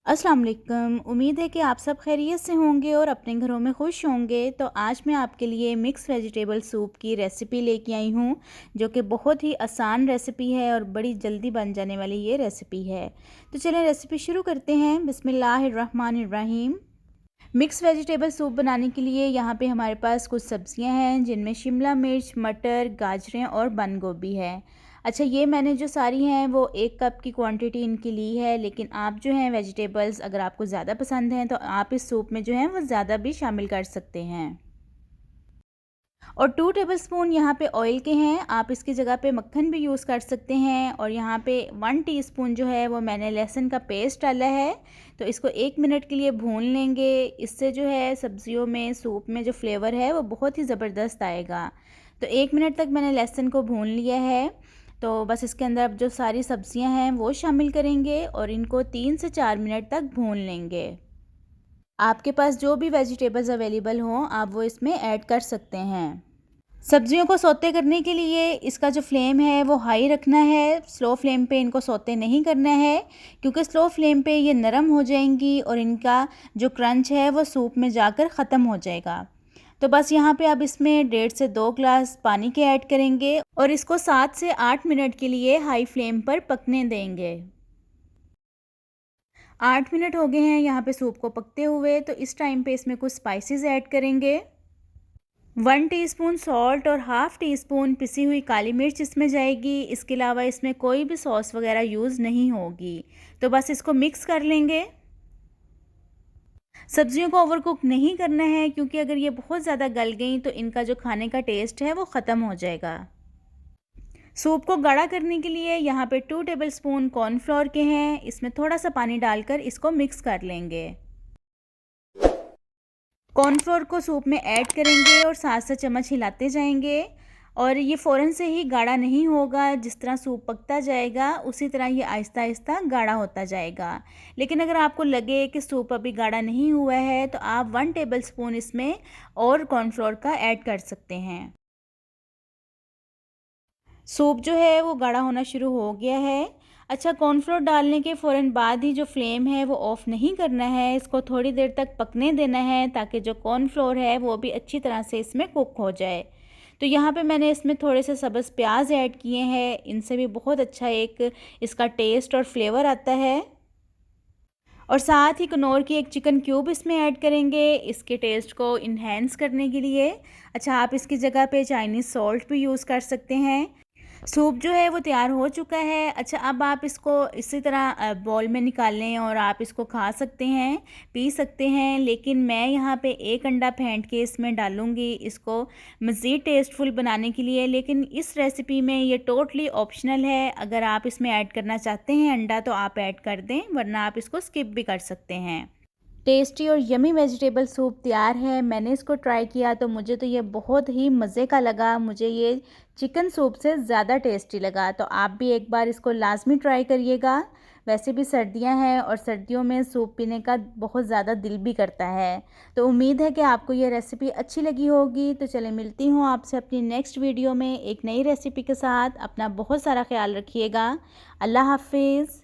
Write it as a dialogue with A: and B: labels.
A: अस्सलाम वालेकुम। उम्मीद है कि आप सब खैरियत से होंगे और अपने घरों में खुश होंगे। तो आज मैं आपके लिए मिक्स वेजिटेबल सूप की रेसिपी लेके आई हूँ, जो कि बहुत ही आसान रेसिपी है और बड़ी जल्दी बन जाने वाली ये रेसिपी है। तो चलें रेसिपी शुरू करते हैं। बिस्मिल्लाहिर्रहमानिर्रहीम। मिक्स वेजिटेबल सूप बनाने के लिए यहाँ पे हमारे पास कुछ सब्जियाँ हैं, जिनमें शिमला मिर्च, मटर, गाजरें और बंद गोभी है। अच्छा, ये मैंने जो सारी हैं वो 1 कप की क्वांटिटी इनकी ली है, लेकिन आप जो हैं वेजिटेबल्स अगर आपको ज़्यादा पसंद हैं तो आप इस सूप में जो है वो ज़्यादा भी शामिल कर सकते हैं। और 2 टेबलस्पून यहाँ पे ऑयल के हैं, आप इसकी जगह पे मक्खन भी यूज़ कर सकते हैं। और यहाँ पे 1 टीस्पून जो है वो मैंने लहसुन का पेस्ट डाला है। तो इसको 1 मिनट के लिए भून लेंगे। इससे जो है सब्जियों में, सूप में जो फ्लेवर है वो बहुत ही ज़बरदस्त आएगा। तो 1 मिनट तक मैंने लहसुन को भून लिया है। तो बस इसके अंदर अब जो सारी सब्जियां हैं वो शामिल करेंगे और इनको 3 से 4 मिनट तक भून लेंगे। आपके पास जो भी वेजिटेबल्स अवेलेबल हों आप वो इसमें ऐड कर सकते हैं। सब्जियों को सौते करने के लिए इसका जो फ्लेम है वो हाई रखना है, स्लो फ्लेम पे इनको सौते नहीं करना है, क्योंकि स्लो फ्लेम पे ये नरम हो जाएंगी और इनका जो क्रंच है वो सूप में जाकर ख़त्म हो जाएगा। तो बस यहाँ पे अब इसमें 1.5 से 2 ग्लास पानी के ऐड करेंगे और इसको 7 से 8 मिनट के लिए हाई फ्लेम पर पकने देंगे। 8 मिनट हो गए हैं यहाँ पे सूप को पकते हुए। तो इस टाइम पे इसमें कुछ स्पाइसेस ऐड करेंगे। 1 टीस्पून सॉल्ट और हाफ़ टी स्पून पिसी हुई काली मिर्च इसमें जाएगी। इसके अलावा इसमें कोई भी सॉस वगैरह यूज़ नहीं होगी। तो बस इसको मिक्स कर लेंगे। सब्जियों को ओवरकुक नहीं करना है, क्योंकि अगर ये बहुत ज़्यादा गल गई तो इनका जो खाने का टेस्ट है वो ख़त्म हो जाएगा। सूप को गाढ़ा करने के लिए यहाँ पे 2 टेबलस्पून कॉर्नफ्लोर के हैं। इसमें थोड़ा सा पानी डालकर इसको मिक्स कर लेंगे। कॉर्नफ्लोर को सूप में ऐड करेंगे और 7 से चम्मच हिलाते जाएंगे। और ये फ़ौरन से ही गाढ़ा नहीं होगा, जिस तरह सूप पकता जाएगा उसी तरह ये आहिस्ता आहिस्ता गाढ़ा होता जाएगा। लेकिन अगर आपको लगे कि सूप अभी गाढ़ा नहीं हुआ है तो आप 1 टेबलस्पून इसमें और कॉर्नफ्लोर का ऐड कर सकते हैं। सूप जो है वो गाढ़ा होना शुरू हो गया है। अच्छा, कॉर्नफ्लोर डालने के फ़ौरन बाद ही जो फ्लेम है वो ऑफ़ नहीं करना है, इसको थोड़ी देर तक पकने देना है, ताकि जो कॉर्नफ्लोर है वो भी अच्छी तरह से इसमें कुक हो जाए। तो यहाँ पे मैंने इसमें थोड़े से सब्ज़ प्याज ऐड किए हैं, इनसे भी बहुत अच्छा एक इसका टेस्ट और फ्लेवर आता है। और साथ ही कनौर की एक चिकन क्यूब इसमें ऐड करेंगे, इसके टेस्ट को इन्हेंस करने के लिए। अच्छा, आप इसकी जगह पे चाइनीज़ सॉल्ट भी यूज़ कर सकते हैं। सूप जो है वो तैयार हो चुका है। अच्छा, अब आप इसको इसी तरह बाउल में निकाल लें और आप इसको खा सकते हैं, पी सकते हैं। लेकिन मैं यहाँ पे 1 अंडा फेंट के इसमें डालूँगी, इसको मज़ीद टेस्टफुल बनाने के लिए। लेकिन इस रेसिपी में ये टोटली ऑप्शनल है, अगर आप इसमें ऐड करना चाहते हैं अंडा तो आप ऐड कर दें, वरना आप इसको स्किप भी कर सकते हैं। टेस्टी और यमी वेजिटेबल सूप तैयार है। मैंने इसको ट्राई किया तो मुझे तो ये बहुत ही मज़े का लगा। मुझे ये चिकन सूप से ज़्यादा टेस्टी लगा। तो आप भी एक बार इसको लाजमी ट्राई करिएगा। वैसे भी सर्दियां हैं और सर्दियों में सूप पीने का बहुत ज़्यादा दिल भी करता है। तो उम्मीद है कि आपको ये रेसिपी अच्छी लगी होगी। तो चले, मिलती हूँ आपसे अपनी नेक्स्ट वीडियो में एक नई रेसिपी के साथ। अपना बहुत सारा ख्याल रखिएगा। अल्लाह हाफिज़।